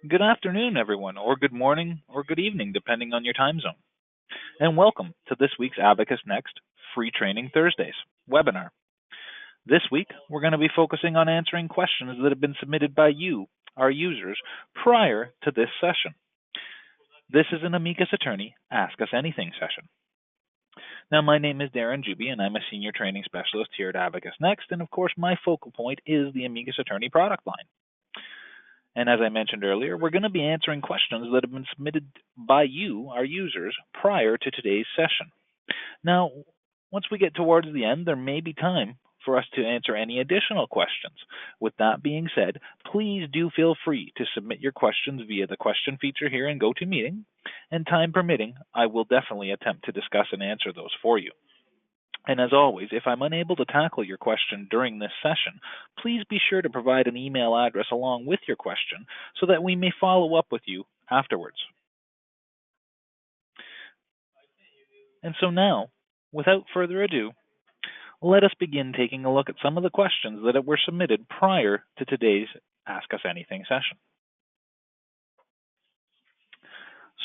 Good afternoon, everyone, or good morning, or good evening, depending on your time zone. And welcome to this week's Abacus Next Free Training Thursdays webinar. This week, we're going to be focusing on answering questions that have been submitted by you, our users, prior to this session. This is an Amicus Attorney Ask Us Anything session. Now, my name is Darren Juby, and I'm a Senior Training Specialist here at Abacus Next, and of course, my focal point is the Amicus Attorney product line. And as I mentioned earlier, we're going to be answering questions that have been submitted by you, our users, prior to today's session. Now, once we get towards the end, there may be time for us to answer any additional questions. With that being said, please do feel free to submit your questions via the question feature here in GoToMeeting, and time permitting, I will definitely attempt to discuss and answer those for you. And as always, if I'm unable to tackle your question during this session, please be sure to provide an email address along with your question so that we may follow up with you afterwards. And so now, without further ado, let us begin taking a look at some of the questions that were submitted prior to today's Ask Us Anything session.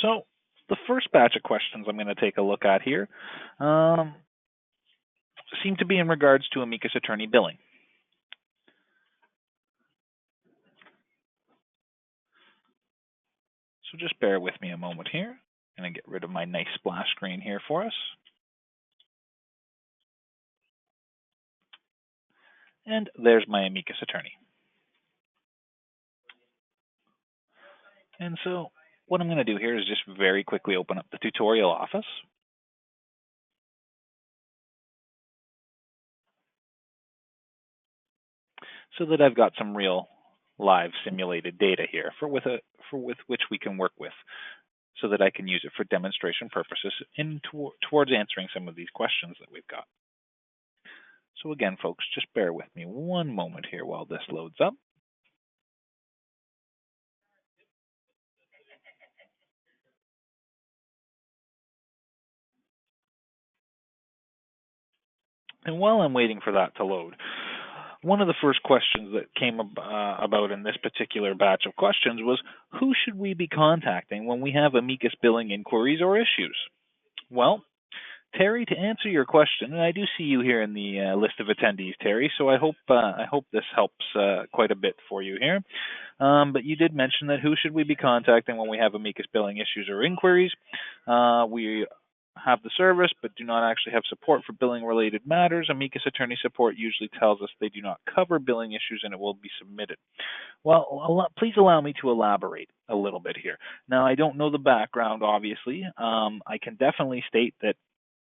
So the first batch of questions I'm going to take a look at here seem to be in regards to Amicus Attorney billing. So just bear with me a moment here. I'm going to get rid of my nice splash screen here for us. And there's my Amicus Attorney. And so what I'm going to do here is just very quickly open up the tutorial office. So that I've got some real live simulated data here for which we can work with, so that I can use it for demonstration purposes towards answering some of these questions that we've got. So again, folks, just bear with me one moment here while this loads up. And while I'm waiting for that to load, one of the first questions that came about in this particular batch of questions was, who should we be contacting when we have Amicus billing inquiries or issues? Well, Terry, to answer your question, and I do see you here in the list of attendees, Terry, so I hope this helps quite a bit for you here. But you did mention that who should we be contacting when we have Amicus billing issues or inquiries? We have the service but do not actually have support for billing related matters. Amicus Attorney Support usually tells us they do not cover billing issues and it will be submitted. Well, please allow me to elaborate a little bit here. Now, I don't know the background, obviously. I can definitely state that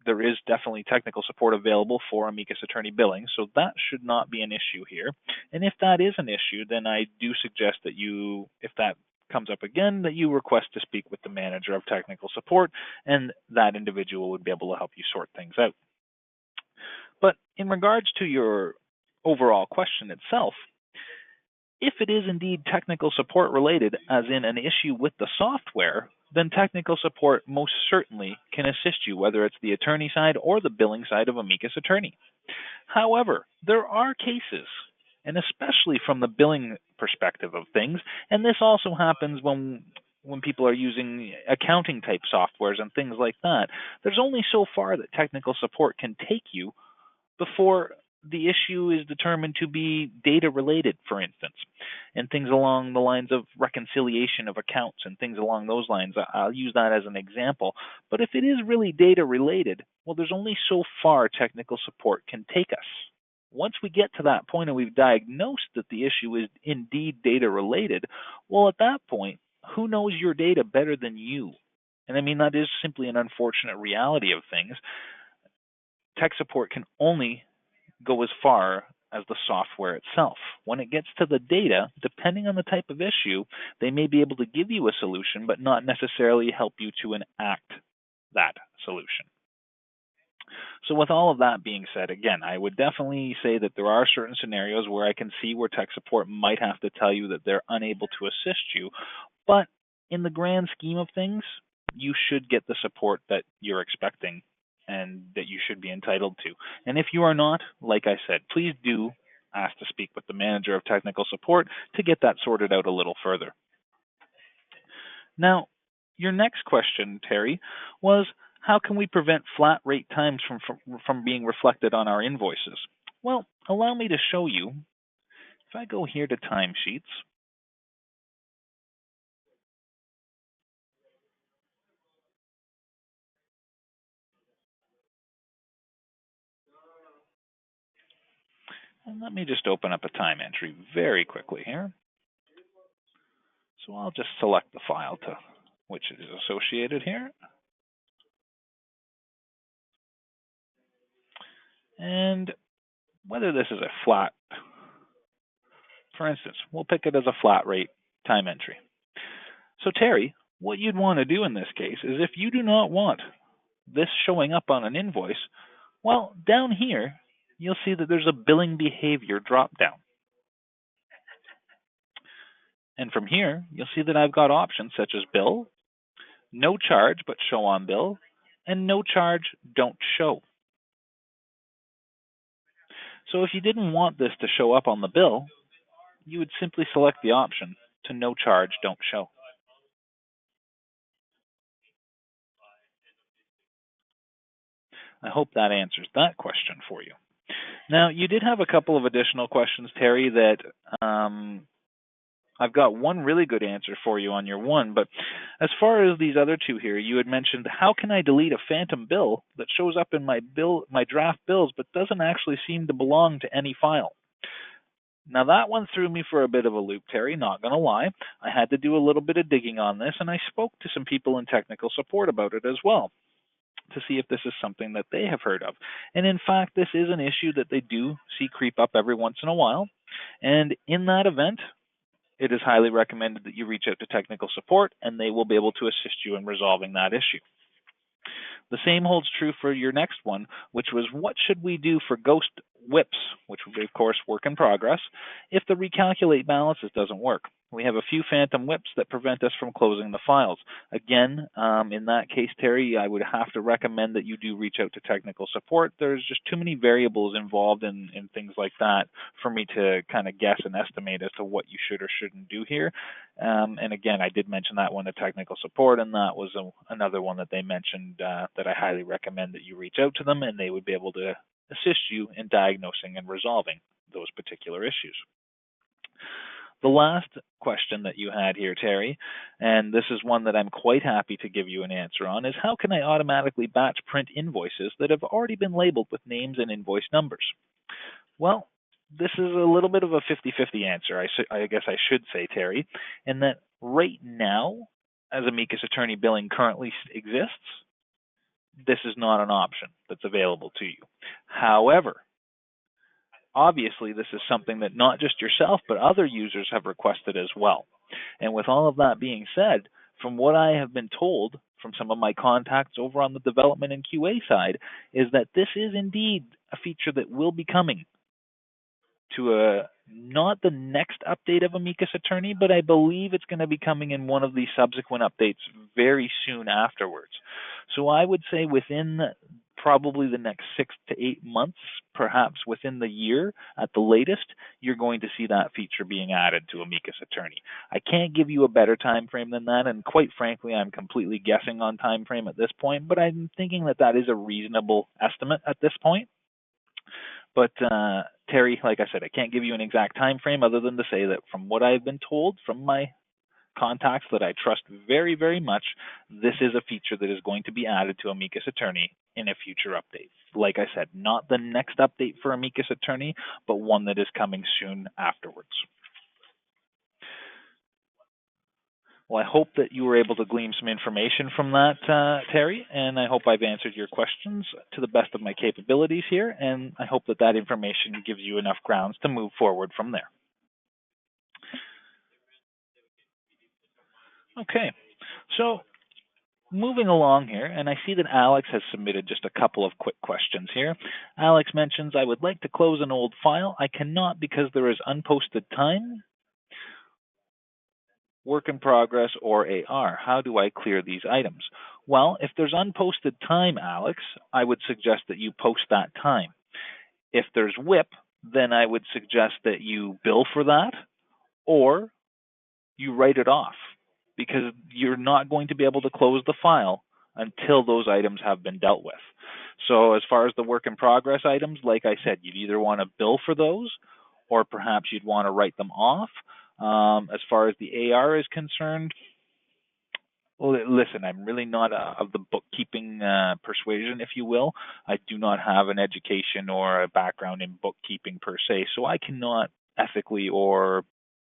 there is definitely technical support available for Amicus Attorney billing, so that should not be an issue here. And if that is an issue, then I do suggest that you, if that comes up again, that you request to speak with the manager of technical support, and that individual would be able to help you sort things out. But in regards to your overall question itself, if it is indeed technical support related, as in an issue with the software, then technical support most certainly can assist you, whether it's the attorney side or the billing side of Amicus Attorney. However, there are cases, and especially from the billing perspective of things, and this also happens when people are using accounting type softwares and things like that, there's only so far that technical support can take you before the issue is determined to be data related, for instance, and things along the lines of reconciliation of accounts and things along those lines. I'll use that as an example. But if it is really data related, well, there's only so far technical support can take us. Once we get to that point and we've diagnosed that the issue is indeed data related, well, at that point, who knows your data better than you? And I mean, that is simply an unfortunate reality of things. Tech support can only go as far as the software itself. When it gets to the data, depending on the type of issue, they may be able to give you a solution, but not necessarily help you to enact that solution. So with all of that being said, again, I would definitely say that there are certain scenarios where I can see where tech support might have to tell you that they're unable to assist you, but in the grand scheme of things, you should get the support that you're expecting and that you should be entitled to. And if you are not, like I said, please do ask to speak with the manager of technical support to get that sorted out a little further. Now, your next question, Terry, was how can we prevent flat rate times from being reflected on our invoices? Well, allow me to show you. If I go here to timesheets, and let me just open up a time entry very quickly here. So I'll just select the file to which is associated here. And whether this is a flat, for instance, we'll pick it as a flat rate time entry. So Terry, what you'd want to do in this case is if you do not want this showing up on an invoice, well, down here, you'll see that there's a billing behavior drop down. And from here, you'll see that I've got options such as bill, no charge but show on bill, and no charge, don't show. So if you didn't want this to show up on the bill, you would simply select the option to no charge, don't show. I hope that answers that question for you. Now, you did have a couple of additional questions, Terry, that I've got one really good answer for you on your one, but as far as these other two here, you had mentioned how can I delete a phantom bill that shows up in my draft bills but doesn't actually seem to belong to any file? Now that one threw me for a bit of a loop, Terry, not going to lie. I had to do a little bit of digging on this, and I spoke to some people in technical support about it as well to see if this is something that they have heard of. And in fact, this is an issue that they do see creep up every once in a while. And in that event, it is highly recommended that you reach out to technical support and they will be able to assist you in resolving that issue. The same holds true for your next one, which was what should we do for ghost whips, which would be, of course, work in progress, if the recalculate balances doesn't work. We have a few phantom whips that prevent us from closing the files. Again, in that case, Terry, I would have to recommend that you do reach out to technical support. There's just too many variables involved in things like that for me to kind of guess and estimate as to what you should or shouldn't do here. And again, I did mention that one to technical support, and that was another one that they mentioned that I highly recommend that you reach out to them, and they would be able to assist you in diagnosing and resolving those particular issues. The last question that you had here, Terry, and this is one that I'm quite happy to give you an answer on, is how can I automatically batch print invoices that have already been labeled with names and invoice numbers? Well, this is a little bit of a 50-50 answer, I guess I should say, Terry, in that right now, as Amicus Attorney billing currently exists, this is not an option that's available to you. However, obviously, this is something that not just yourself, but other users have requested as well. And with all of that being said, from what I have been told from some of my contacts over on the development and QA side, is that this is indeed a feature that will be coming to not the next update of Amicus Attorney, but I believe it's going to be coming in one of the subsequent updates very soon afterwards. So I would say within probably the next 6 to 8 months, perhaps within the year at the latest, you're going to see that feature being added to Amicus Attorney. I can't give you a better time frame than that, and quite frankly, I'm completely guessing on time frame at this point, but I'm thinking that that is a reasonable estimate at this point. But Terry, like I said, I can't give you an exact time frame other than to say that from what I've been told from my contacts that I trust very, very much, this is a feature that is going to be added to Amicus Attorney in a future update. Like I said, not the next update for Amicus Attorney, but one that is coming soon afterwards. Well, I hope that you were able to glean some information from that, Terry, and I hope I've answered your questions to the best of my capabilities here, and I hope that that information gives you enough grounds to move forward from there. Okay, so moving along here, and I see that Alex has submitted just a couple of quick questions here. Alex mentions, I would like to close an old file. I cannot because there is unposted time, work in progress, or AR. How do I clear these items? Well, if there's unposted time, Alex, I would suggest that you post that time. If there's WIP, then I would suggest that you bill for that or you write it off. because you're not going to be able to close the file until those items have been dealt with. So as far as the work in progress items, like I said, you'd either want to bill for those or perhaps you'd want to write them off. As far as the AR is concerned, well, listen, I'm really not of the bookkeeping persuasion, if you will. I do not have an education or a background in bookkeeping per se, so I cannot ethically or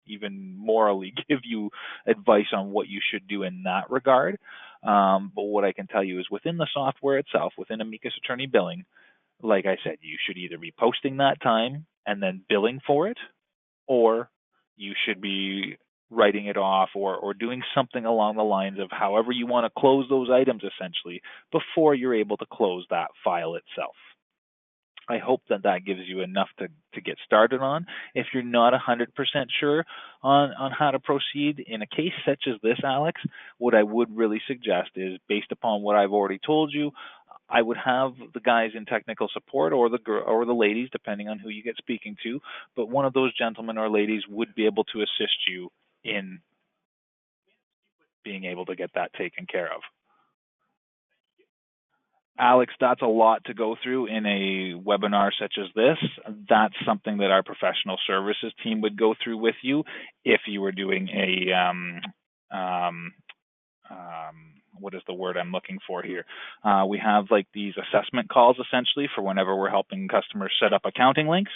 even morally give you advice on what you should do in that regard. But what I can tell you is within the software itself, within Amicus Attorney Billing, like I said, you should either be posting that time and then billing for it, or you should be writing it off or doing something along the lines of however you want to close those items essentially before you're able to close that file itself. I hope that that gives you enough to get started on. If you're not 100% sure on how to proceed in a case such as this, Alex, what I would really suggest is, based upon what I've already told you, I would have the guys in technical support or the ladies, depending on who you get speaking to, but one of those gentlemen or ladies would be able to assist you in being able to get that taken care of. Alex, that's a lot to go through in a webinar such as this. That's something that our professional services team would go through with you if you were doing a what is the word I'm looking for here? We have like these assessment calls essentially for whenever we're helping customers set up accounting links.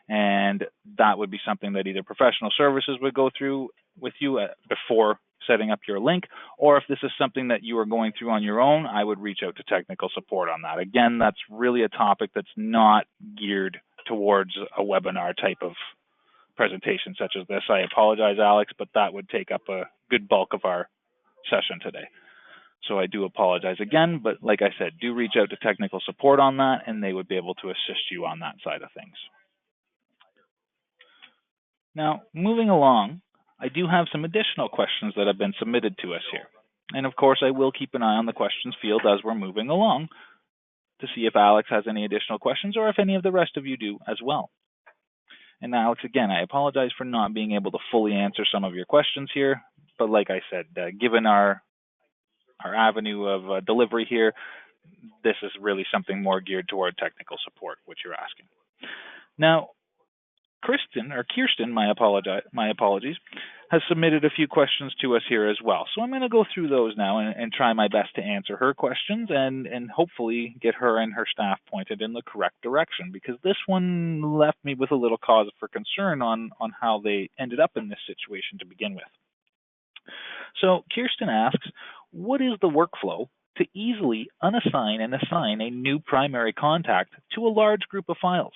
And that would be something that either professional services would go through with you before setting up your link, or if this is something that you are going through on your own, I would reach out to technical support on that. Again, that's really a topic that's not geared towards a webinar type of presentation such as this. I apologize, Alex, but that would take up a good bulk of our session today. So I do apologize again, but like I said, do reach out to technical support on that, and they would be able to assist you on that side of things. Now, moving along, I do have some additional questions that have been submitted to us here. And of course, I will keep an eye on the questions field as we're moving along to see if Alex has any additional questions or if any of the rest of you do as well. And Alex, again, I apologize for not being able to fully answer some of your questions here, but like I said, given our avenue of delivery here, this is really something more geared toward technical support, which you're asking. Now, Kirsten, my apologies, has submitted a few questions to us here as well. So I'm going to go through those now and try my best to answer her questions and hopefully get her and her staff pointed in the correct direction, because this one left me with a little cause for concern on how they ended up in this situation to begin with. So Kirsten asks, what is the workflow to easily unassign and assign a new primary contact to a large group of files?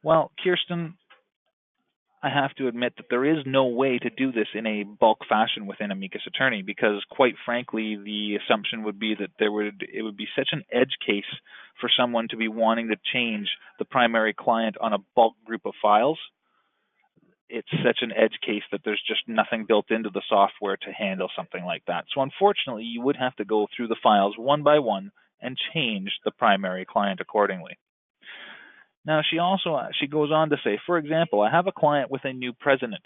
Well, Kirsten, I have to admit that there is no way to do this in a bulk fashion within Amicus Attorney, because quite frankly, the assumption would be that it would be such an edge case for someone to be wanting to change the primary client on a bulk group of files. It's such an edge case that there's just nothing built into the software to handle something like that. So unfortunately, you would have to go through the files one by one and change the primary client accordingly. Now, she goes on to say, for example, I have a client with a new president.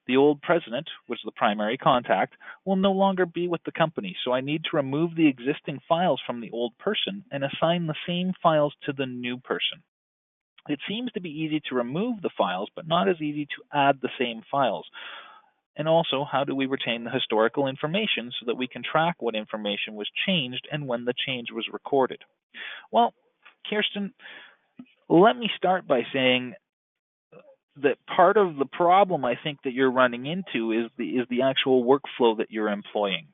The old president, which is the primary contact, will no longer be with the company, so I need to remove the existing files from the old person and assign the same files to the new person. It seems to be easy to remove the files, but not as easy to add the same files. And also, how do we retain the historical information so that we can track what information was changed and when the change was recorded? Well, Kirsten, let me start by saying that part of the problem I think that you're running into is the actual workflow that you're employing.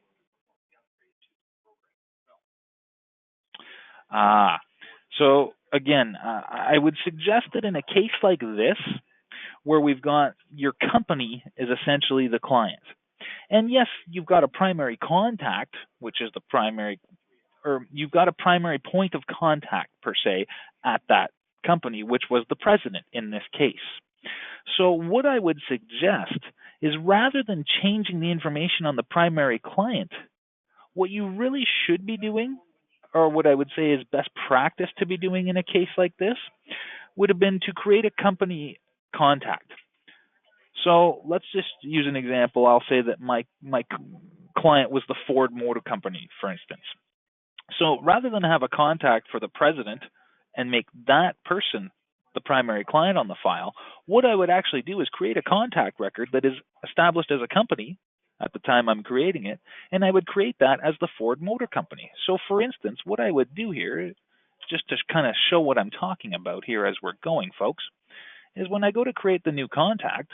So again, I would suggest that in a case like this, where we've got your company is essentially the client, and yes, you've got a primary contact, which is the primary, or you've got a primary point of contact per se at that company, which was the president in this case. So what I would suggest is, rather than changing the information on the primary client, what you really should be doing, or what I would say is best practice to be doing in a case like this, would have been to create a company contact. So let's just use an example. I'll say that my client was the Ford Motor Company, for instance. So rather than have a contact for the president and make that person the primary client on the file, what I would actually do is create a contact record that is established as a company at the time I'm creating it, and I would create that as the Ford Motor Company. So for instance, what I would do here, just to kind of show what I'm talking about here as we're going, folks, is when I go to create the new contact,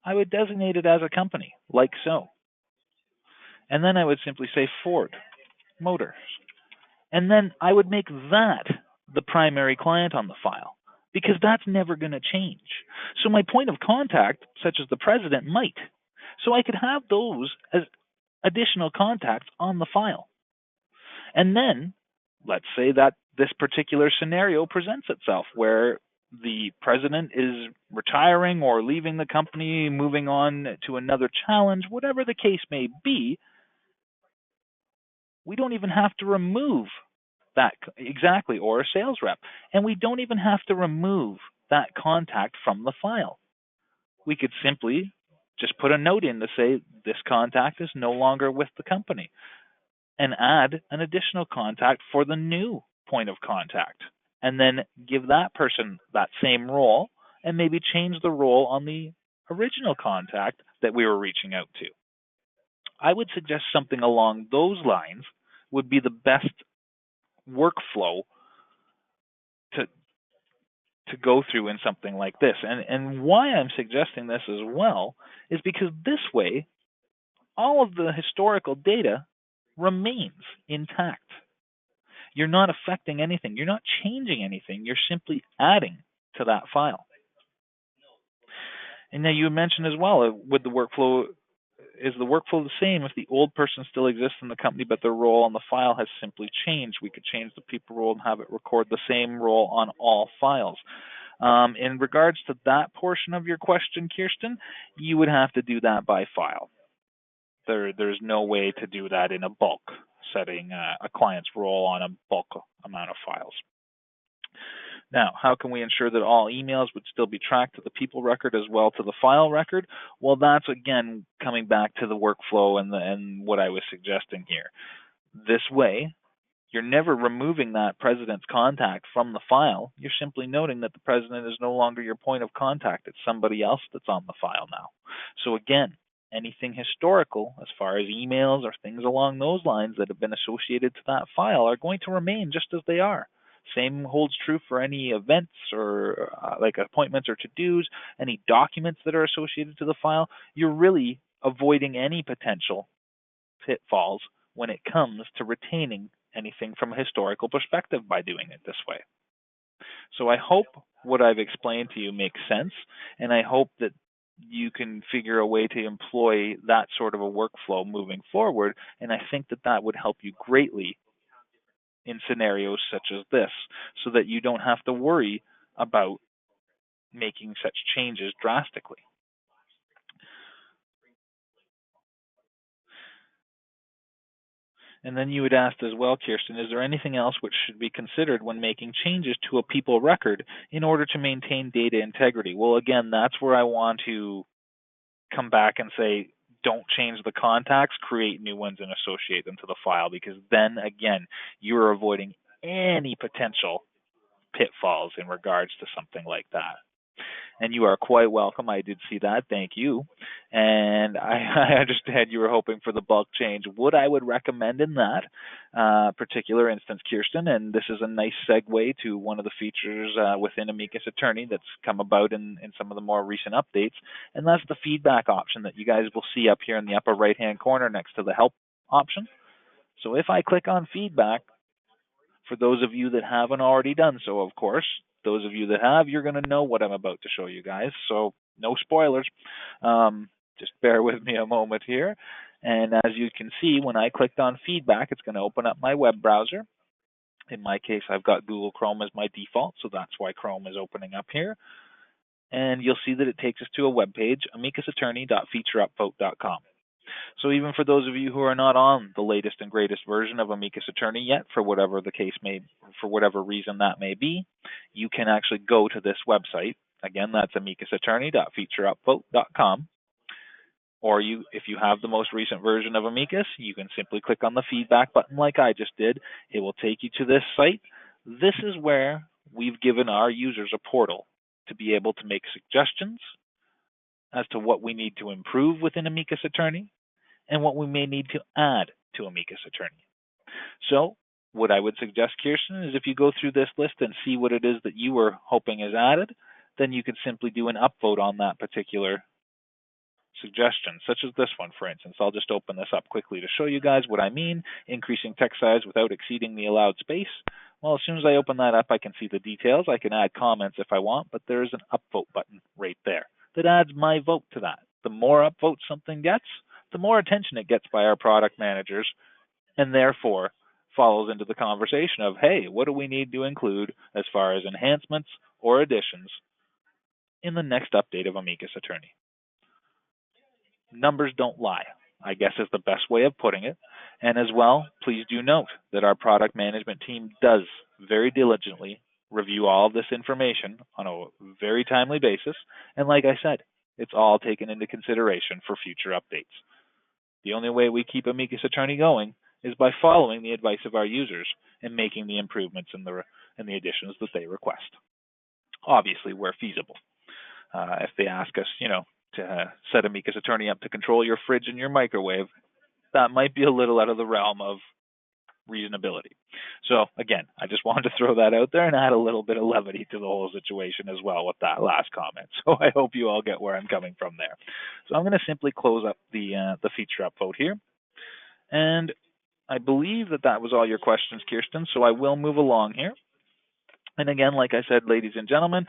I would designate it as a company, like so. And then I would simply say Ford Motor. And then I would make that the primary client on the file because that's never going to change. So my point of contact, such as the president, might. So I could have those as additional contacts on the file. And then let's say that this particular scenario presents itself where the president is retiring or leaving the company, moving on to another challenge, whatever the case may be, we don't even have to remove that exactly, or a sales rep. And we don't even have to remove that contact from the file. We could simply just put a note in to say this contact is no longer with the company and add an additional contact for the new point of contact. And then give that person that same role and maybe change the role on the original contact that we were reaching out to. I would suggest something along those lines would be the best workflow to go through in something like this. And why I'm suggesting this as well is because this way all of the historical data remains intact. You're not affecting anything. You're not changing anything. You're simply adding to that file. And now you mentioned as well with the workflow, is the workflow the same if the old person still exists in the company but their role on the file has simply changed? We could change the people role and have it record the same role on all files. In regards to that portion of your question, Kirsten, you would have to do that by file. There's no way to do that in a bulk, setting a client's role on a bulk amount of files. Now, how can we ensure that all emails would still be tracked to the people record as well to the file record? Well, that's again coming back to the workflow and what I was suggesting here. This way, you're never removing that president's contact from the file. You're simply noting that the president is no longer your point of contact. It's somebody else that's on the file now. So again, anything historical as far as emails or things along those lines that have been associated to that file are going to remain just as they are. Same holds true for any events or like appointments or to-dos, any documents that are associated to the file. You're really avoiding any potential pitfalls when it comes to retaining anything from a historical perspective by doing it this way. So I hope what I've explained to you makes sense, and I hope that you can figure a way to employ that sort of a workflow moving forward, and I think that that would help you greatly in scenarios such as this, so that you don't have to worry about making such changes drastically. And then you had asked as well, Kirsten, is there anything else which should be considered when making changes to a people record in order to maintain data integrity? Well, again, that's where I want to come back and say, don't change the contacts, create new ones and associate them to the file, because then again, you're avoiding any potential pitfalls in regards to something like that. And you are quite welcome. I did see that. Thank you. And I understand you were hoping for the bulk change. What I would recommend in that particular instance, Kirsten, and this is a nice segue to one of the features within Amicus Attorney that's come about in some of the more recent updates, and that's the feedback option that you guys will see up here in the upper right-hand corner next to the help option. So if I click on feedback, for those of you that haven't already done so, of course, those of you that have, you're going to know what I'm about to show you guys. So no spoilers. Just bear with me a moment here. And as you can see, when I clicked on feedback, it's going to open up my web browser. In my case, I've got Google Chrome as my default, so that's why Chrome is opening up here. And you'll see that it takes us to a web page, amicusattorney.featureupvote.com. So even for those of you who are not on the latest and greatest version of Amicus Attorney yet, for whatever the case may, for whatever reason that may be, you can actually go to this website Again, that's amicusattorney.featureupvote.com. Or if you have the most recent version of Amicus, you can simply click on the feedback button like I just did. It will take you to this site. This is where we've given our users a portal to be able to make suggestions as to what we need to improve within Amicus Attorney and what we may need to add to Amicus Attorney. So what I would suggest, Kirsten, is if you go through this list and see what it is that you were hoping is added, then you could simply do an upvote on that particular suggestion, such as this one, for instance. I'll just open this up quickly to show you guys what I mean. Increasing text size without exceeding the allowed space. Well, as soon as I open that up, I can see the details. I can add comments if I want, but there's an upvote button right there that adds my vote to that. The more upvotes something gets, the more attention it gets by our product managers, and therefore follows into the conversation of, hey, what do we need to include as far as enhancements or additions in the next update of Amicus Attorney? Numbers don't lie, I guess is the best way of putting it. And as well, please do note that our product management team does very diligently review all of this information on a very timely basis. And like I said, it's all taken into consideration for future updates. The only way we keep Amicus Attorney going is by following the advice of our users and making the improvements and the additions that they request. Obviously, where feasible. If they ask us, to set Amicus Attorney up to control your fridge and your microwave, that might be a little out of the realm of reasonability. So again, I just wanted to throw that out there and add a little bit of levity to the whole situation as well with that last comment. So I hope you all get where I'm coming from there. So I'm going to simply close up the feature upvote here. And I believe that was all your questions, Kirsten, so I will move along here. And again, like I said, ladies and gentlemen,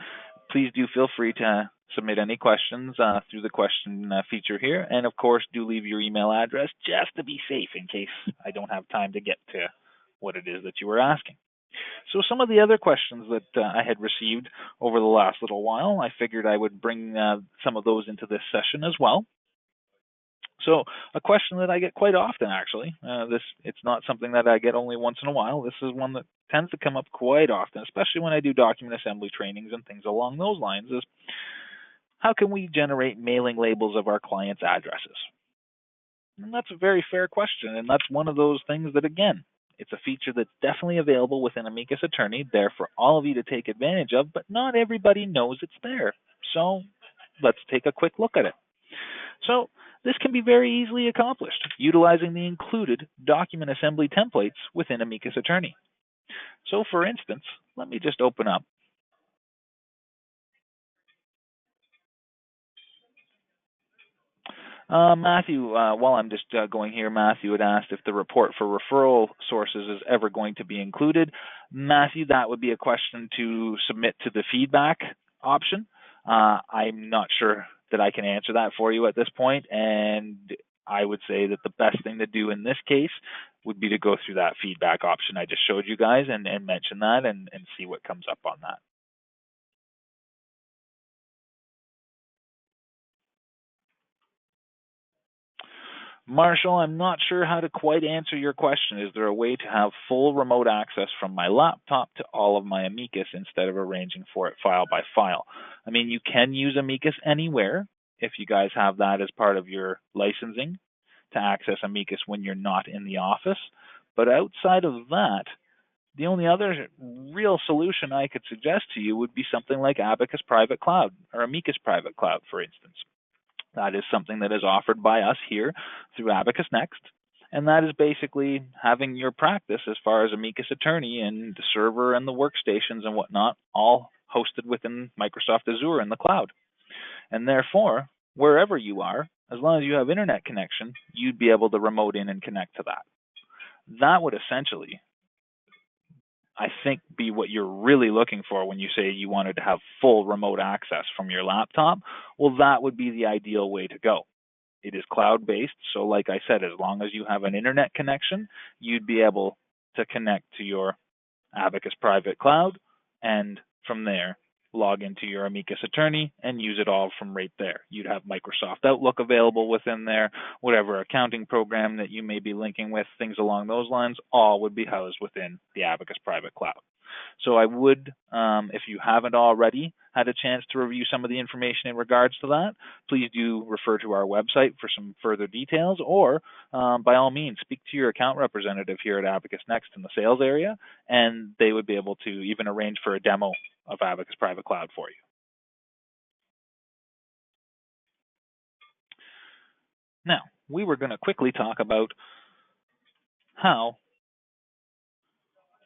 please do feel free to submit any questions through the question feature here. And of course, do leave your email address just to be safe in case I don't have time to get to what it is that you were asking. So some of the other questions that I had received over the last little while, I figured I would bring some of those into this session as well. So a question that I get quite often, actually, it's not something that I get only once in a while. This is one that tends to come up quite often, especially when I do document assembly trainings and things along those lines, is how can we generate mailing labels of our clients' addresses? And that's a very fair question, and that's one of those things that, again, it's a feature that's definitely available within Amicus Attorney, there for all of you to take advantage of, but not everybody knows it's there. So let's take a quick look at it. So this can be very easily accomplished utilizing the included document assembly templates within Amicus Attorney. So for instance, let me just open up Matthew, while I'm just going here, Matthew had asked if the report for referral sources is ever going to be included. Matthew, that would be a question to submit to the feedback option. I'm not sure that I can answer that for you at this point, and I would say that the best thing to do in this case would be to go through that feedback option I just showed you guys and mention that and see what comes up on that. Marshall, I'm not sure how to quite answer your question. Is there a way to have full remote access from my laptop to all of my Amicus instead of arranging for it file by file? I mean, you can use Amicus Anywhere if you guys have that as part of your licensing to access Amicus when you're not in the office. But outside of that, the only other real solution I could suggest to you would be something like Abacus Private Cloud or Amicus Private Cloud, for instance. That is something that is offered by us here through Abacus Next, and that is basically having your practice as far as Amicus Attorney and the server and the workstations and whatnot all hosted within Microsoft Azure in the cloud. And therefore, wherever you are, as long as you have internet connection, you'd be able to remote in and connect to that. That would essentially, I think, be what you're really looking for when you say you wanted to have full remote access from your laptop. Well, that would be the ideal way to go. It is cloud-based, so like I said, as long as you have an internet connection, you'd be able to connect to your Abacus Private Cloud, and from there, log into your Amicus Attorney and use it all from right there. You'd have Microsoft Outlook available within there, whatever accounting program that you may be linking with, things along those lines, all would be housed within the Abacus Private Cloud. So I would, if you haven't already had a chance to review some of the information in regards to that, please do refer to our website for some further details, or by all means, speak to your account representative here at Abacus Next in the sales area, and they would be able to even arrange for a demo of Abacus Private Cloud for you. Now, we were going to quickly talk about how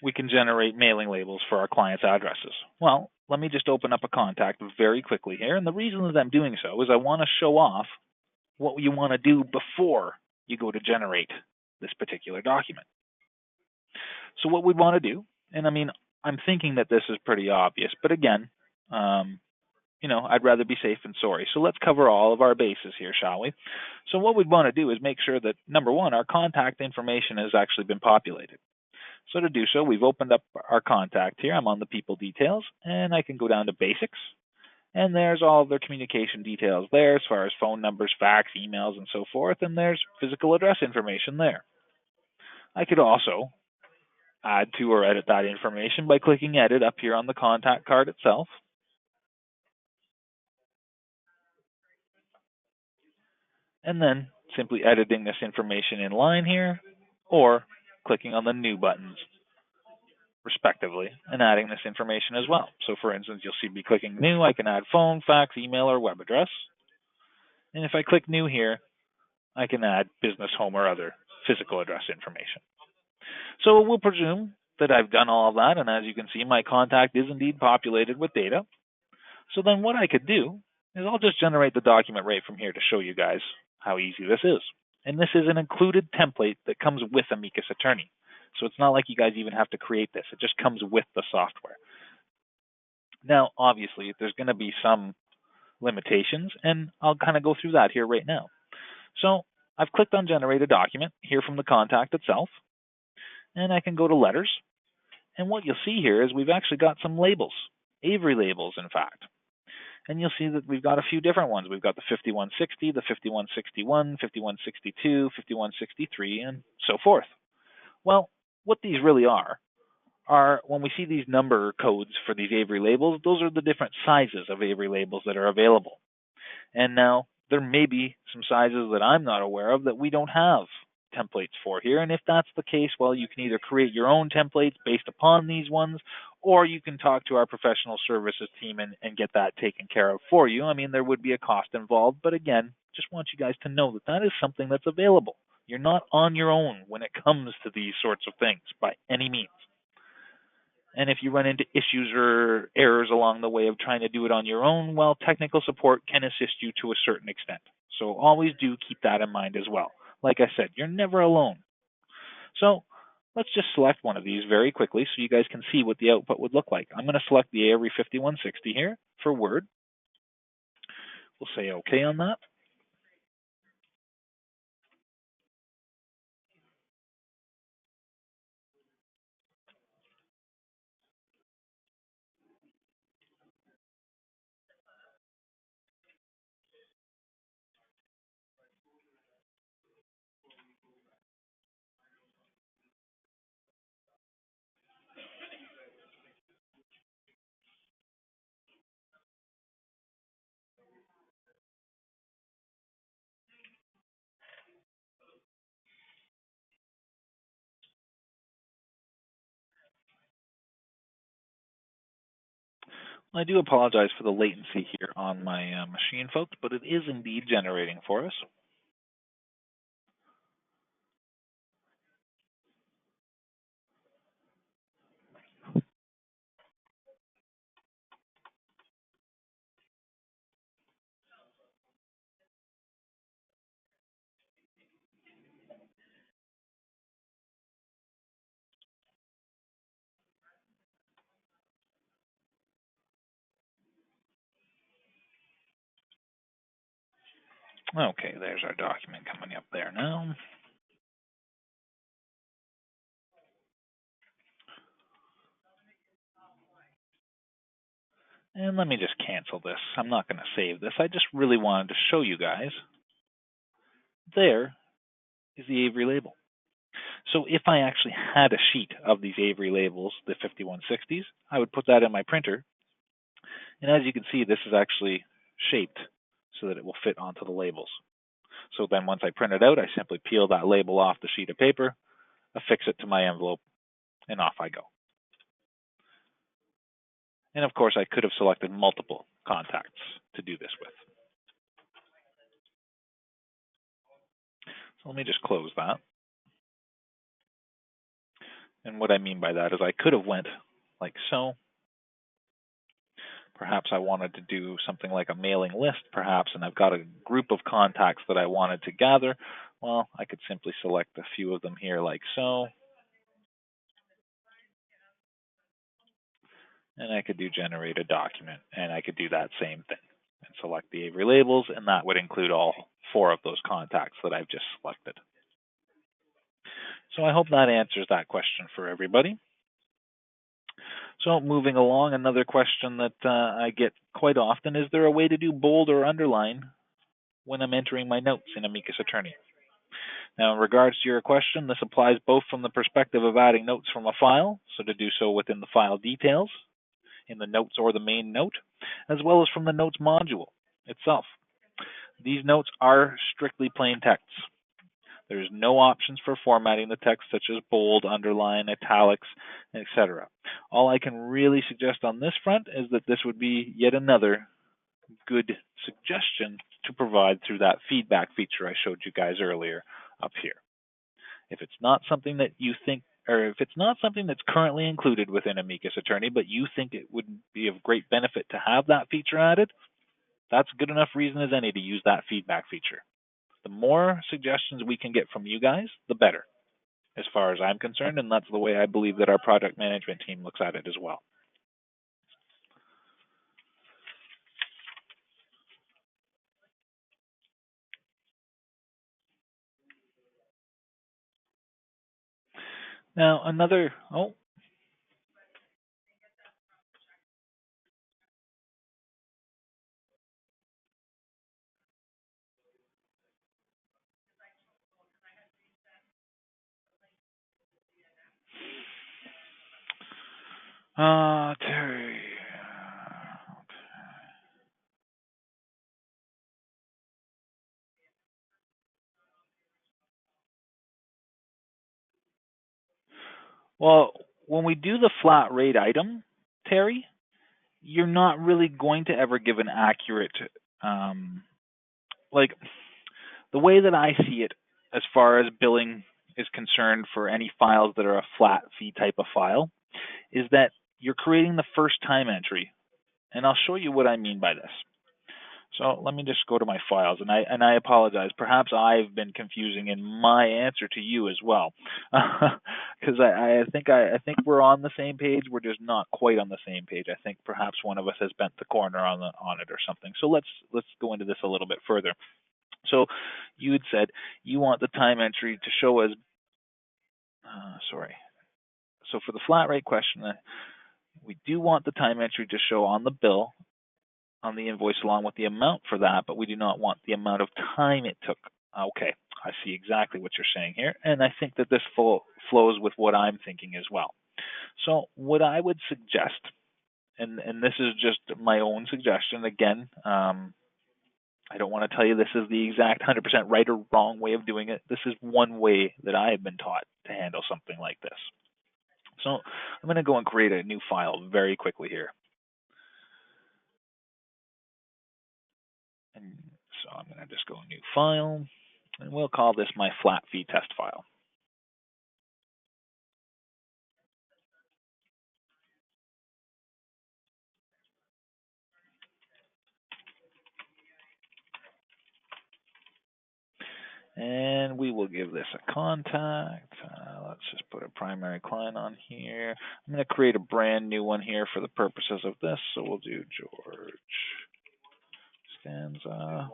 we can generate mailing labels for our clients' addresses. Well, let me just open up a contact very quickly here. And the reason that I'm doing so is I want to show off what you want to do before you go to generate this particular document. So what we'd want to do, and I mean, I'm thinking that this is pretty obvious, but again, I'd rather be safe than sorry. So let's cover all of our bases here, shall we? So what we'd want to do is make sure that, number one, our contact information has actually been populated. So to do so, we've opened up our contact here. I'm on the people details, and I can go down to basics. And there's all of their communication details there as far as phone numbers, fax, emails, and so forth. And there's physical address information there. I could also add to or edit that information by clicking edit up here on the contact card itself. And then simply editing this information in line here, or clicking on the new buttons respectively, and adding this information as well. So for instance, you'll see me clicking new, I can add phone, fax, email, or web address. And if I click new here, I can add business, home, or other physical address information. So we'll presume that I've done all of that, and as you can see, my contact is indeed populated with data. So then what I could do is I'll just generate the document right from here to show you guys how easy this is. And this is an included template that comes with Amicus Attorney. So it's not like you guys even have to create this. It just comes with the software. Now, obviously, there's going to be some limitations, and I'll kind of go through that here right now. So I've clicked on Generate a Document here from the contact itself, and I can go to Letters. And what you'll see here is we've actually got some labels, Avery labels, in fact. And you'll see that we've got a few different ones. We've got the 5160, the 5161, 5162, 5163, and so forth. Well, what these really are when we see these number codes for these Avery labels, those are the different sizes of Avery labels that are available. And now there may be some sizes that I'm not aware of that we don't have templates for here. And if that's the case, well, you can either create your own templates based upon these ones, or you can talk to our professional services team and get that taken care of for you. I mean, there would be a cost involved, but again, just want you guys to know that that is something that's available. You're not on your own when it comes to these sorts of things by any means. And if you run into issues or errors along the way of trying to do it on your own, well, technical support can assist you to a certain extent. So always do keep that in mind as well. Like I said, you're never alone. So let's just select one of these very quickly so you guys can see what the output would look like. I'm going to select the Avery 5160 here for Word. We'll say OK on that. I do apologize for the latency here on my machine, folks, but it is indeed generating for us. Okay, there's our document coming up there now. And let me just cancel this. I'm not going to save this. I just really wanted to show you guys. There is the Avery label. So if I actually had a sheet of these Avery labels, the 5160s, I would put that in my printer. And as you can see, this is actually shaped so that it will fit onto the labels. So then once I print it out, I simply peel that label off the sheet of paper, affix it to my envelope, and off I go. And of course, I could have selected multiple contacts to do this with. So let me just close that. And what I mean by that is I could have went like so. Perhaps I wanted to do something like a mailing list, perhaps, and I've got a group of contacts that I wanted to gather. Well, I could simply select a few of them here like so. And I could do generate a document, and I could do that same thing and select the Avery labels, and that would include all 4 of those contacts that I've just selected. So I hope that answers that question for everybody. So moving along, another question that I get quite often, is there a way to do bold or underline when I'm entering my notes in Amicus Attorney? Now, in regards to your question, this applies both from the perspective of adding notes from a file, so to do so within the file details, in the notes or the main note, as well as from the notes module itself. These notes are strictly plain text. There's no options for formatting the text such as bold, underline, italics, etc. All I can really suggest on this front is that this would be yet another good suggestion to provide through that feedback feature I showed you guys earlier up here. If it's not something that you think, or if it's not something that's currently included within Amicus Attorney, but you think it would be of great benefit to have that feature added, that's good enough reason as any to use that feedback feature. The more suggestions we can get from you guys, the better, as far as I'm concerned, and that's the way I believe that our project management team looks at it as well. Now, another, Terry. Well, when we do the flat rate item, Terry, you're not really going to ever give an accurate, like the way that I see it as far as billing is concerned for any files that are a flat fee type of file, is that you're creating the first time entry. And I'll show you what I mean by this. So let me just go to my files, and I apologize. Perhaps I've been confusing in my answer to you as well, because I think we're on the same page. We're just not quite on the same page. I think perhaps one of us has bent the corner on it or something. So let's go into this a little bit further. So you had said you want the time entry to show as So for the flat rate question, we do want the time entry to show on the bill, on the invoice, along with the amount for that, but we do not want the amount of time it took. Okay, I see exactly what you're saying here, and I think that this flows with what I'm thinking as well. So what I would suggest, and this is just my own suggestion, again, I don't want to tell you this is the exact 100% right or wrong way of doing it. This is one way that I have been taught to handle something like this. So I'm going to go and create a new file very quickly here. And so I'm going to just go new file, and we'll call this my flat fee test file. And we will give this a contact. Let's just put a primary client on here. I'm going to create a brand new one here for the purposes of this. So we'll do George Stanza.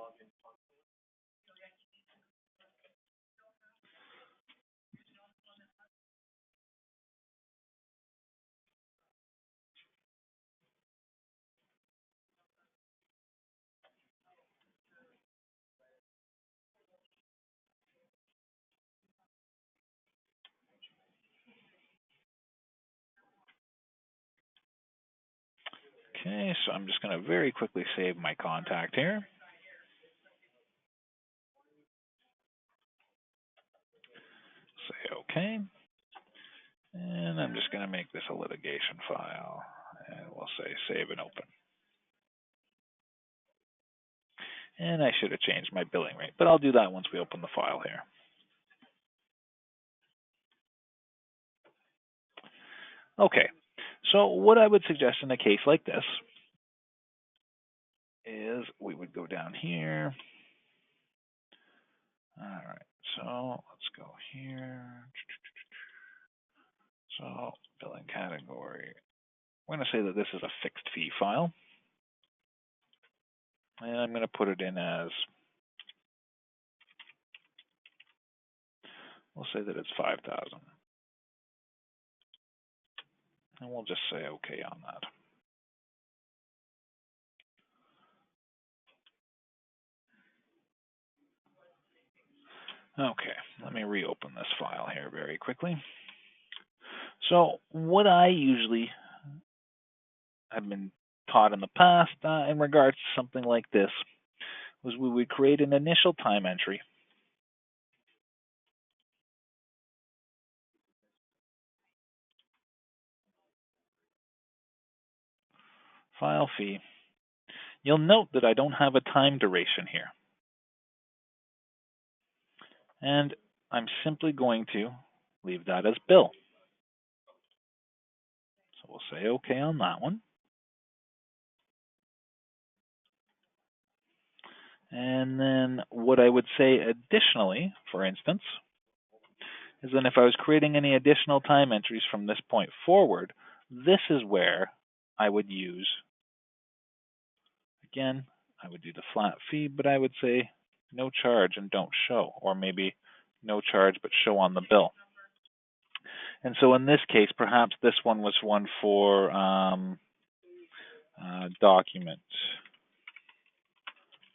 Okay, so I'm just going to very quickly save my contact here. Say OK. And I'm just going to make this a litigation file. And we'll say save and open. And I should have changed my billing rate, but I'll do that once we open the file here. Okay, so what I would suggest in a case like this is we would go down here. All right, so let's go here. So billing category. I'm going to say that this is a fixed fee file. And I'm going to put it in as, we'll say that it's 5,000. And we'll just say OK on that. Okay, let me reopen this file here very quickly. So what I usually have been taught in the past in regards to something like this was we would create an initial time entry. File fee. You'll note that I don't have a time duration here. And I'm simply going to leave that as bill. So we'll say OK on that one. And then what I would say additionally, for instance, is that if I was creating any additional time entries from this point forward, this is where I would use, again, I would do the flat fee, but I would say no charge and don't show, or maybe no charge but show on the bill. And so in this case, perhaps this one was one for document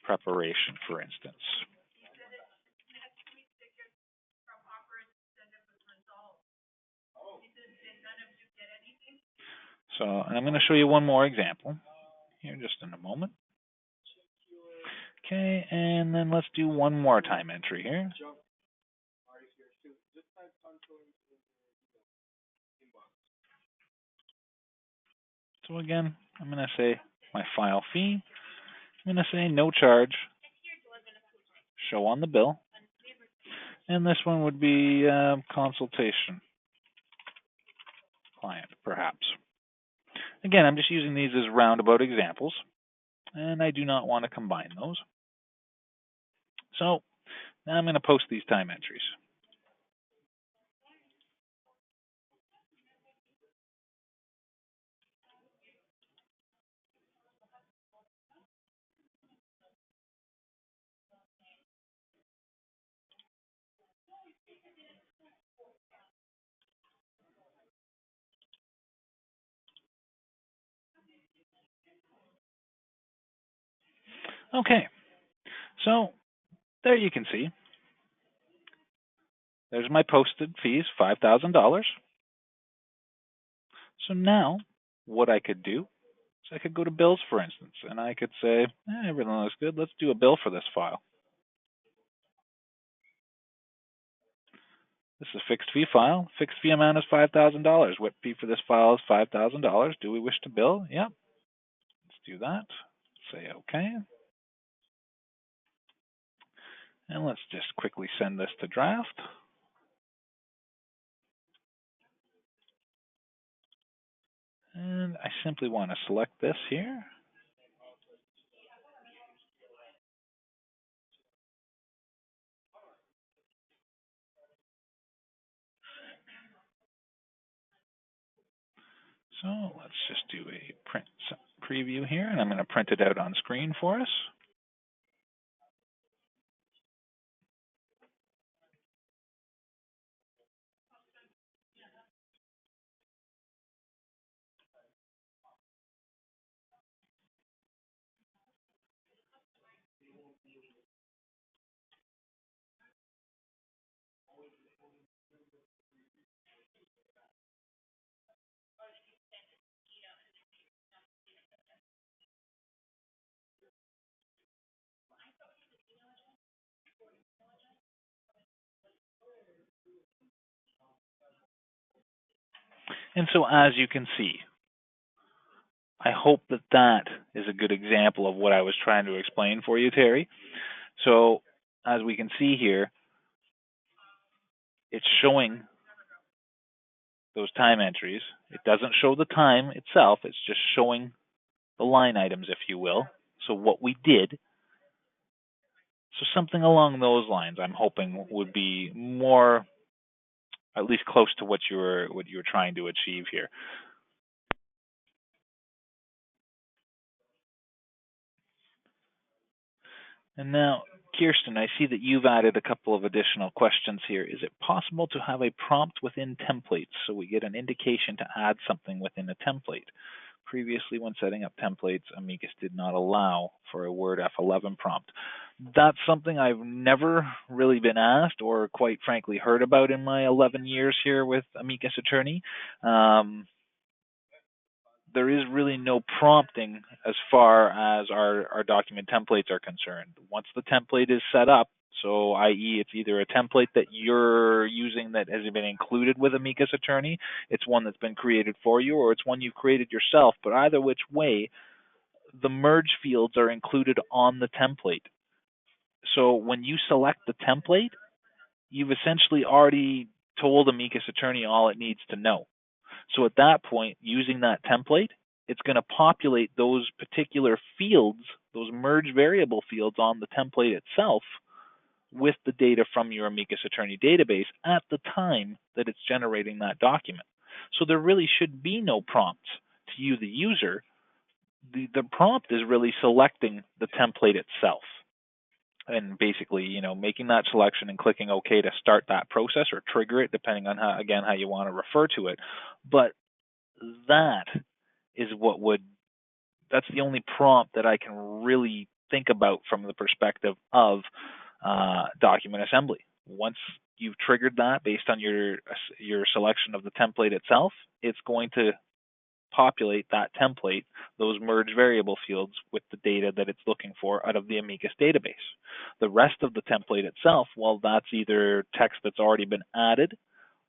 preparation, for instance. So I'm going to show you one more example here just in a moment. Okay, and then let's do one more time entry here. So again, I'm going to say my file fee. I'm going to say no charge, show on the bill. And this one would be consultation client, perhaps. Again, I'm just using these as roundabout examples, and I do not want to combine those. So now I'm going to post these time entries. Okay, so there you can see. There's my posted fees, $5,000. So now what I could do is I could go to bills, for instance, and I could say, everything looks good. Let's do a bill for this file. This is a fixed fee file. Fixed fee amount is $5,000. WIP fee for this file is $5,000. Do we wish to bill? Yep. Let's do that. Say OK. And let's just quickly send this to draft. And I simply want to select this here. So let's just do a print preview here, and I'm going to print it out on screen for us. And so as you can see, I hope that that is a good example of what I was trying to explain for you, Terry. So as we can see here, it's showing those time entries. It doesn't show the time itself, it's just showing the line items, if you will. So what we did, so something along those lines, I'm hoping would be more, at least close to what you were trying to achieve here. And now, Kirsten, I see that you've added a couple of additional questions here. Is it possible to have a prompt within templates so we get an indication to add something within a template? Previously, when setting up templates, Amicus did not allow for a Word F11 prompt. That's something I've never really been asked or quite frankly heard about in my 11 years here with Amicus Attorney. There is really no prompting as far as our document templates are concerned. Once the template is set up, so i.e. it's either a template that you're using that has been included with Amicus Attorney, it's one that's been created for you, or it's one you've created yourself, but either which way, the merge fields are included on the template. So when you select the template, you've essentially already told Amicus Attorney all it needs to know. So at that point, using that template, it's going to populate those particular fields, those merge variable fields on the template itself with the data from your Amicus Attorney database at the time that it's generating that document. So there really should be no prompts to you, the user. The prompt is really selecting the template itself and basically, making that selection and clicking OK to start that process or trigger it, depending on how you want to refer to it. But that is that's the only prompt that I can really think about from the perspective of document assembly. Once you've triggered that based on your selection of the template itself, it's going to populate that template, those merge variable fields, with the data that it's looking for out of the Amicus database. The rest of the template itself, well, that's either text that's already been added,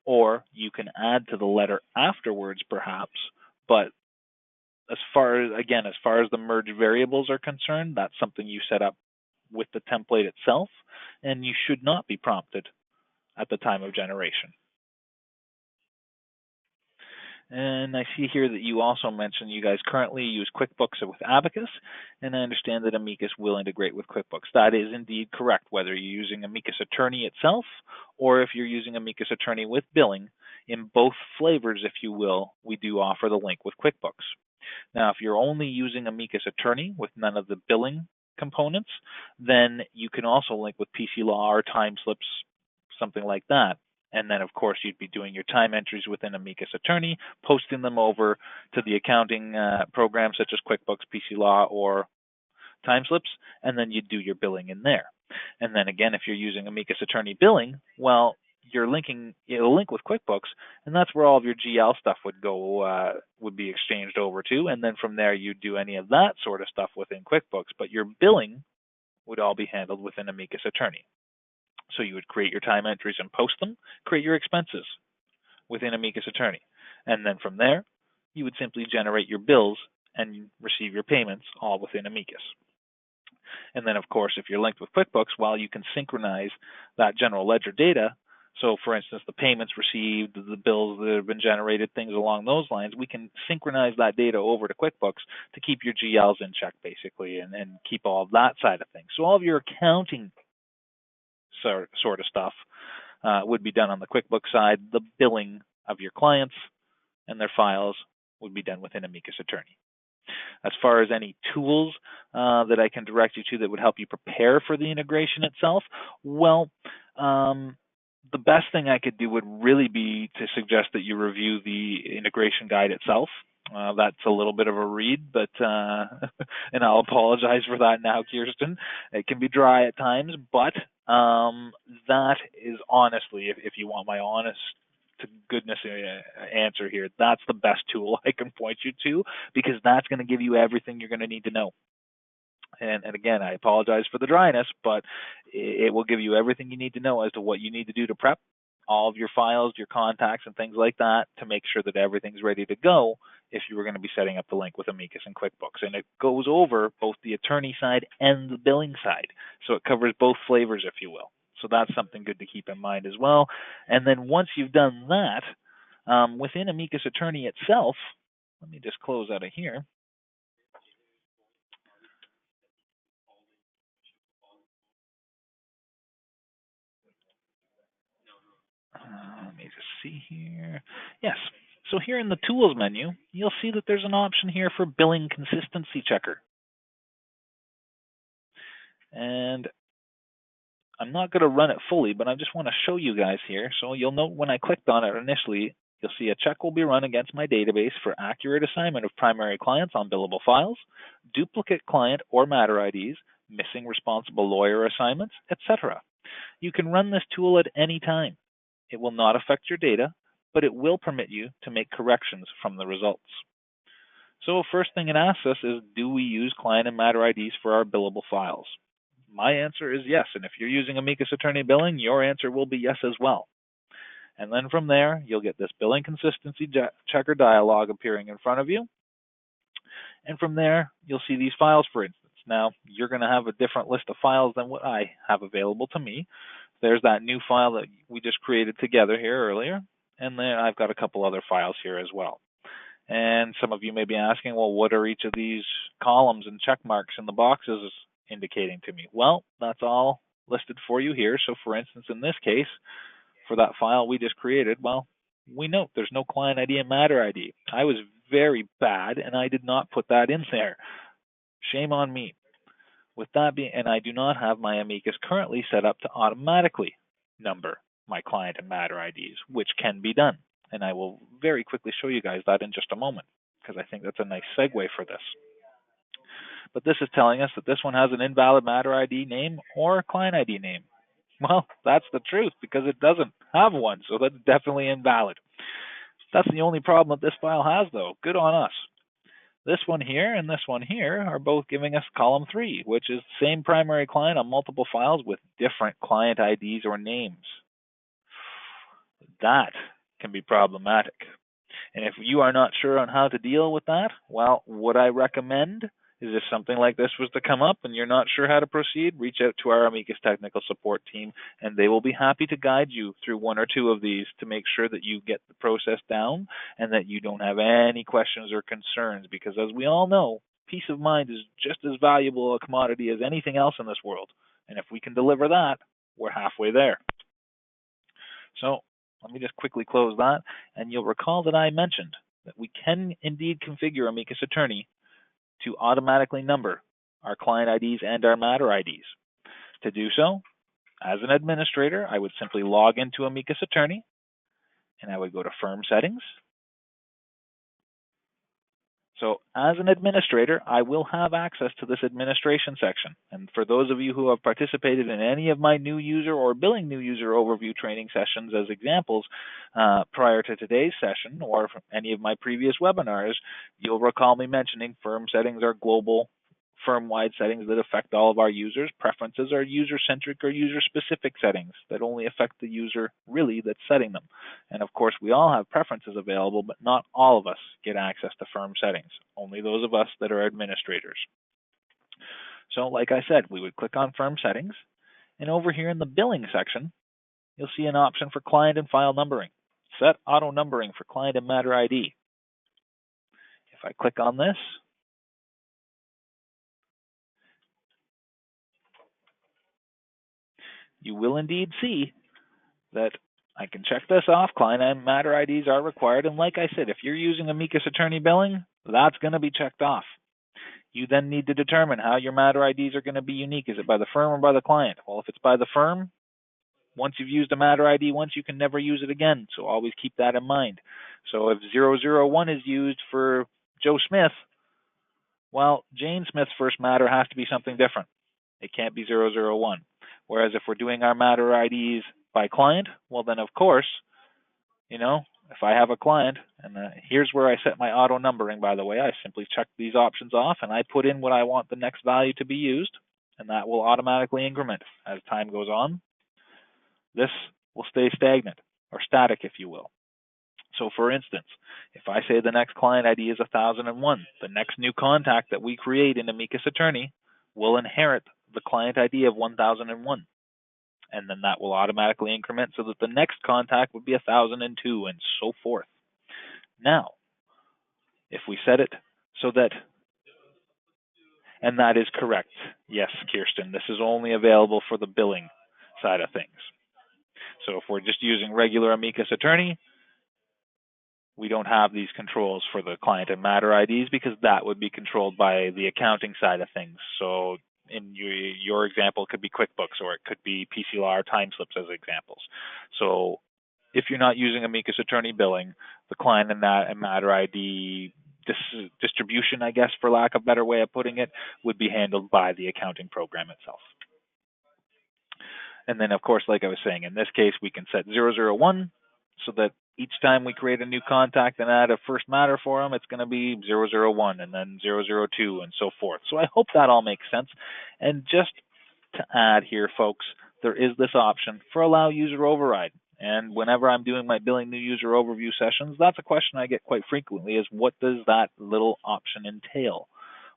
or you can add to the letter afterwards, perhaps. But as far as the merge variables are concerned, that's something you set up with the template itself, and you should not be prompted at the time of generation. And I see here that you also mentioned you guys currently use QuickBooks with Amicus, and I understand that Amicus will integrate with QuickBooks. That is indeed correct, whether you're using Amicus Attorney itself or if you're using Amicus Attorney with billing. In both flavors, if you will, we do offer the link with QuickBooks. Now, if you're only using Amicus Attorney with none of the billing components, then you can also link with PC Law or time slips, something like that. And then, of course, you'd be doing your time entries within Amicus Attorney, posting them over to the accounting programs such as QuickBooks, PC Law, or time slips, and then you'd do your billing in there. And then again, if you're using Amicus Attorney billing, well, it'll link with QuickBooks, and that's where all of your GL stuff would be exchanged over to. And then from there, you'd do any of that sort of stuff within QuickBooks, but your billing would all be handled within Amicus Attorney. So you would create your time entries and post them, create your expenses within Amicus Attorney. And then from there, you would simply generate your bills and receive your payments all within Amicus. And then, of course, if you're linked with QuickBooks, well, you can synchronize that general ledger data. So, for instance, the payments received, the bills that have been generated, things along those lines, we can synchronize that data over to QuickBooks to keep your GLs in check, basically, and keep all of that side of things. So all of your accounting sort of stuff would be done on the QuickBooks side. The billing of your clients and their files would be done within Amicus Attorney. As far as any tools that I can direct you to that would help you prepare for the integration itself, well, the best thing I could do would really be to suggest that you review the integration guide itself. That's a little bit of a read, but and I'll apologize for that now, Kirsten. It can be dry at times, but that is honestly, if you want my honest to goodness answer here, that's the best tool I can point you to, because that's going to give you everything you're going to need to know. And again, I apologize for the dryness, but it will give you everything you need to know as to what you need to do to prep all of your files, your contacts, and things like that to make sure that everything's ready to go if you were going to be setting up the link with Amicus and QuickBooks. And it goes over both the attorney side and the billing side. So it covers both flavors, if you will. So that's something good to keep in mind as well. And then once you've done that, within Amicus Attorney itself, let me just close out of here. Let me just see here. Yes. So here in the Tools menu, you'll see that there's an option here for Billing Consistency Checker. And I'm not going to run it fully, but I just want to show you guys here. So you'll note when I clicked on it initially, you'll see a check will be run against my database for accurate assignment of primary clients on billable files, duplicate client or matter IDs, missing responsible lawyer assignments, etc. You can run this tool at any time. It will not affect your data, but it will permit you to make corrections from the results. So first thing it asks us is, do we use client and matter IDs for our billable files? My answer is yes, and if you're using Amicus Attorney Billing, your answer will be yes as well. And then from there, you'll get this Billing Consistency Checker dialog appearing in front of you. And from there, you'll see these files, for instance. Now, you're going to have a different list of files than what I have available to me. There's that new file that we just created together here earlier, and then I've got a couple other files here as well. And some of you may be asking, well, what are each of these columns and check marks in the boxes indicating to me? Well, that's all listed for you here. So for instance, in this case, for that file we just created, well, we note there's no client ID and matter ID. I was very bad, and I did not put that in there. Shame on me. With that being, and I do not have my Amicus currently set up to automatically number my client and matter IDs, which can be done. And I will very quickly show you guys that in just a moment, because I think that's a nice segue for this. But this is telling us that this one has an invalid matter ID name or client ID name. Well, that's the truth, because it doesn't have one, so that's definitely invalid. That's the only problem that this file has, though. Good on us. This one here and this one here are both giving us column 3, which is the same primary client on multiple files with different client IDs or names. That can be problematic. And if you are not sure on how to deal with that, well, what I recommend is if something like this was to come up and you're not sure how to proceed, reach out to our Amicus technical support team, and they will be happy to guide you through one or two of these to make sure that you get the process down and that you don't have any questions or concerns, because as we all know, peace of mind is just as valuable a commodity as anything else in this world. And if we can deliver that, we're halfway there. So let me just quickly close that, and you'll recall that I mentioned that we can indeed configure Amicus Attorney to automatically number our client IDs and our matter IDs. To do so, as an administrator, I would simply log into Amicus Attorney, and I would go to Firm Settings. So as an administrator, I will have access to this administration section. And for those of you who have participated in any of my new user or billing new user overview training sessions as examples prior to today's session, or from any of my previous webinars, you'll recall me mentioning firm settings are global, firm-wide settings that affect all of our users. Preferences are user-centric or user-specific settings that only affect the user really that's setting them. And of course, we all have preferences available, but not all of us get access to firm settings, only those of us that are administrators. So like I said, we would click on firm settings, and over here in the billing section, you'll see an option for client and file numbering. Set auto numbering for client and matter ID. If I click on this, you will indeed see that I can check this off. Client and matter IDs are required. And like I said, if you're using Amicus Attorney Billing, that's going to be checked off. You then need to determine how your matter IDs are going to be unique. Is it by the firm or by the client? Well, if it's by the firm, once you've used a matter ID once, you can never use it again. So always keep that in mind. So if 001 is used for Joe Smith, well, Jane Smith's first matter has to be something different. It can't be 001. Whereas if we're doing our matter IDs by client, well then of course, if I have a client, and here's where I set my auto numbering, by the way, I simply check these options off and I put in what I want the next value to be used, and that will automatically increment as time goes on. This will stay stagnant. or static, if you will. So for instance, if I say the next client ID is 1001, the next new contact that we create in Amicus Attorney will inherit the client ID of 1001. And then that will automatically increment so that the next contact would be 1002 and so forth. Now, if we set it so that, and that is correct. Yes, Kirsten, this is only available for the billing side of things. So if we're just using regular Amicus Attorney, we don't have these controls for the client and matter IDs because that would be controlled by the accounting side of things. So in your example, it could be QuickBooks or it could be PCLR time slips as examples. So if you're not using Amicus Attorney billing, the client and matter ID distribution, I guess, for lack of a better way of putting it, would be handled by the accounting program itself. And then, of course, like I was saying, in this case, we can set 001 so that each time we create a new contact and add a first matter for them, it's going to be 001 and then 002 and so forth. So I hope that all makes sense. And just to add here, folks, there is this option for allow user override. And whenever I'm doing my billing new user overview sessions, that's a question I get quite frequently is what does that little option entail?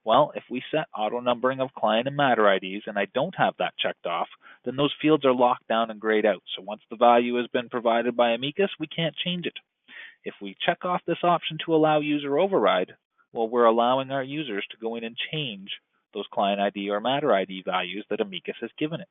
Well, if we set auto numbering of client and matter IDs and I don't have that checked off, then those fields are locked down and grayed out. So once the value has been provided by Amicus, we can't change it. If we check off this option to allow user override, well, we're allowing our users to go in and change those client ID or matter ID values that Amicus has given it.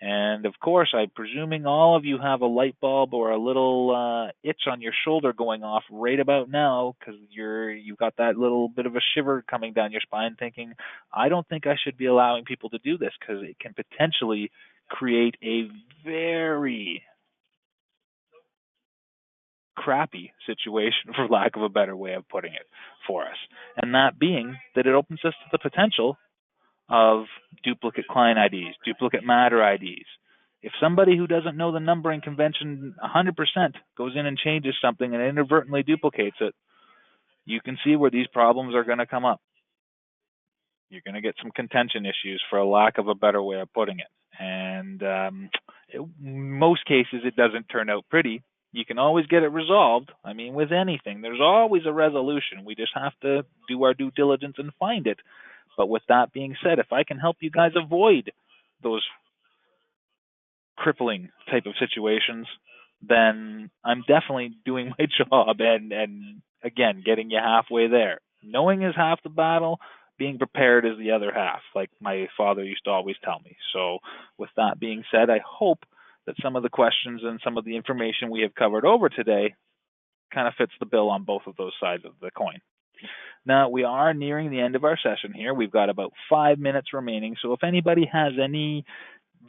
And of course, I'm presuming all of you have a light bulb or a little itch on your shoulder going off right about now because you've got that little bit of a shiver coming down your spine thinking, I don't think I should be allowing people to do this because it can potentially create a very crappy situation, for lack of a better way of putting it, for us. And that being that it opens us to the potential of duplicate client IDs, duplicate matter IDs. If somebody who doesn't know the numbering convention 100% goes in and changes something and inadvertently duplicates it, you can see where these problems are going to come up. You're going to get some contention issues, for a lack of a better way of putting it. And in most cases, it doesn't turn out pretty. You can always get it resolved. I mean, with anything, there's always a resolution. We just have to do our due diligence and find it. But with that being said, if I can help you guys avoid those crippling type of situations, then I'm definitely doing my job and again, getting you halfway there. Knowing is half the battle, being prepared is the other half, like my father used to always tell me. So with that being said, I hope that some of the questions and some of the information we have covered over today kind of fits the bill on both of those sides of the coin. Now, we are nearing the end of our session here. We've got about 5 minutes remaining. So if anybody has any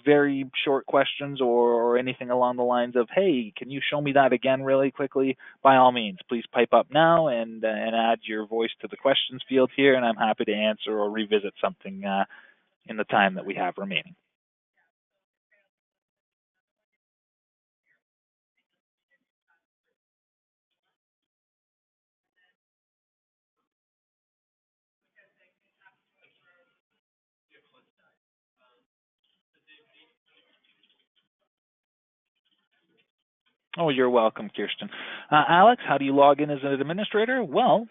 very short questions or anything along the lines of, hey, can you show me that again really quickly? By all means, please pipe up now and add your voice to the questions field here, and I'm happy to answer or revisit something in the time that we have remaining. Oh, you're welcome, Kirsten. Alex, how do you log in as an administrator? Well,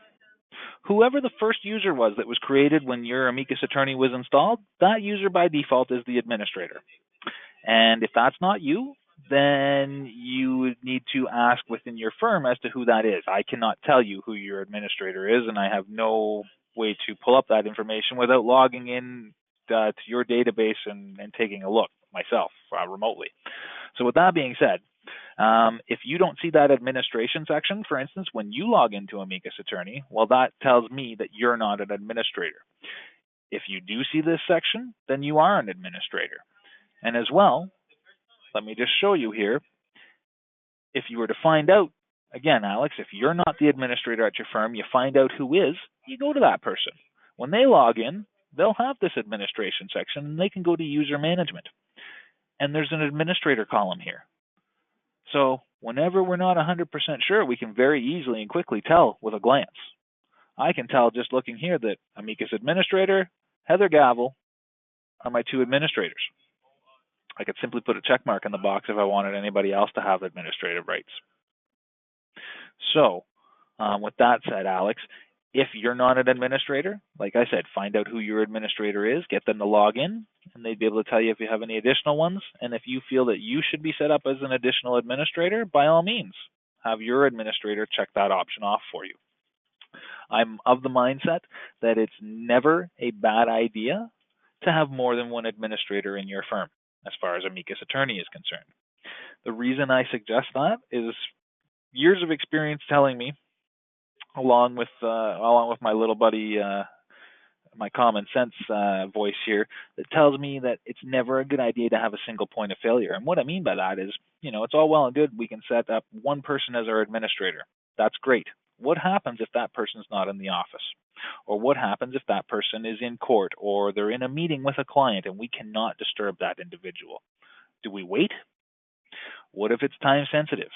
whoever the first user was that was created when your Amicus Attorney was installed, that user by default is the administrator. And if that's not you, then you would need to ask within your firm as to who that is. I cannot tell you who your administrator is, and I have no way to pull up that information without logging in to your database and taking a look myself remotely. So with that being said, if you don't see that administration section, for instance, when you log into Amicus Attorney, well, that tells me that you're not an administrator. If you do see this section, then you are an administrator. And as well, let me just show you here. If you were to find out, again, Alex, if you're not the administrator at your firm, you find out who is, you go to that person. When they log in, they'll have this administration section, and they can go to user management. And there's an administrator column here. So whenever we're not 100% sure, we can very easily and quickly tell with a glance. I can tell just looking here that Amicus Administrator, Heather Gavel are my two administrators. I could simply put a check mark in the box if I wanted anybody else to have administrative rights. So, with that said, Alex, if you're not an administrator, like I said, find out who your administrator is, get them to log in, and they'd be able to tell you if you have any additional ones. And if you feel that you should be set up as an additional administrator, by all means, have your administrator check that option off for you. I'm of the mindset that it's never a bad idea to have more than one administrator in your firm, as far as Amicus attorney is concerned. The reason I suggest that is years of experience telling me, along with my little buddy, my common sense voice here, that tells me that it's never a good idea to have a single point of failure. And what I mean by that is, it's all well and good. We can set up one person as our administrator. That's great. What happens if that person's not in the office? Or what happens if that person is in court or they're in a meeting with a client and we cannot disturb that individual? Do we wait? What if it's time sensitive?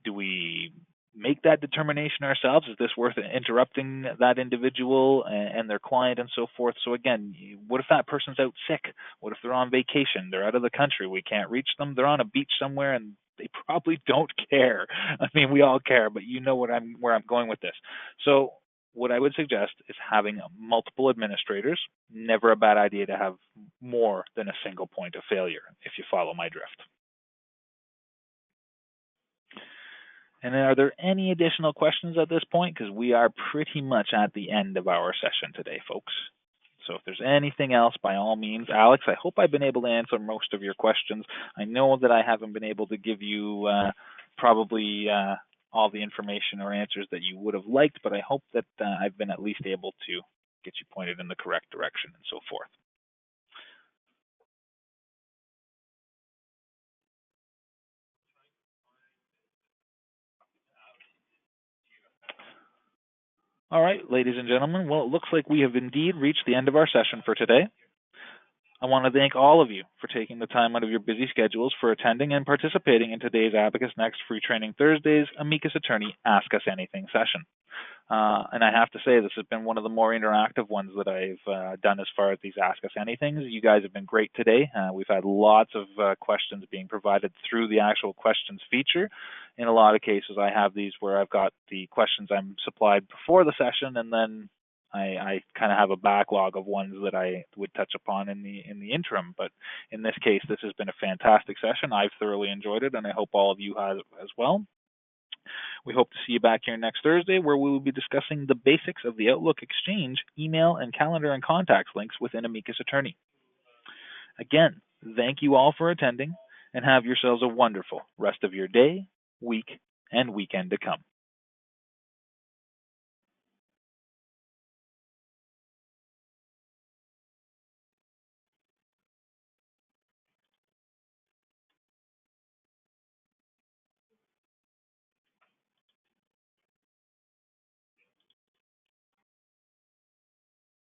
Do we make that determination ourselves? Is this worth interrupting that individual and their client and so forth? So again, what if that person's out sick? What if they're on vacation? They're out of the country. We can't reach them. They're on a beach somewhere and they probably don't care. I mean, we all care, but you know where I'm going with this. So what I would suggest is having multiple administrators. Never a bad idea to have more than a single point of failure, if you follow my drift. And are there any additional questions at this point? Because we are pretty much at the end of our session today, folks. So if there's anything else, by all means, Alex, I hope I've been able to answer most of your questions. I know that I haven't been able to give you probably all the information or answers that you would have liked, but I hope that I've been at least able to get you pointed in the correct direction and so forth. All right, ladies and gentlemen, well, it looks like we have indeed reached the end of our session for today. I want to thank all of you for taking the time out of your busy schedules for attending and participating in today's Amicus Next Free Training Thursdays Amicus Attorney Ask Us Anything session. And I have to say, this has been one of the more interactive ones that I've done as far as these Ask Us Anythings. You guys have been great today. We've had lots of questions being provided through the actual questions feature. In a lot of cases, I have these where I've got the questions I'm supplied before the session, and then I kind of have a backlog of ones that I would touch upon in the interim. But in this case, this has been a fantastic session. I've thoroughly enjoyed it, and I hope all of you have as well. We hope to see you back here next Thursday, where we will be discussing the basics of the Outlook Exchange, email, and calendar and contacts links within Amicus Attorney. Again, thank you all for attending, and have yourselves a wonderful rest of your day, week, and weekend to come.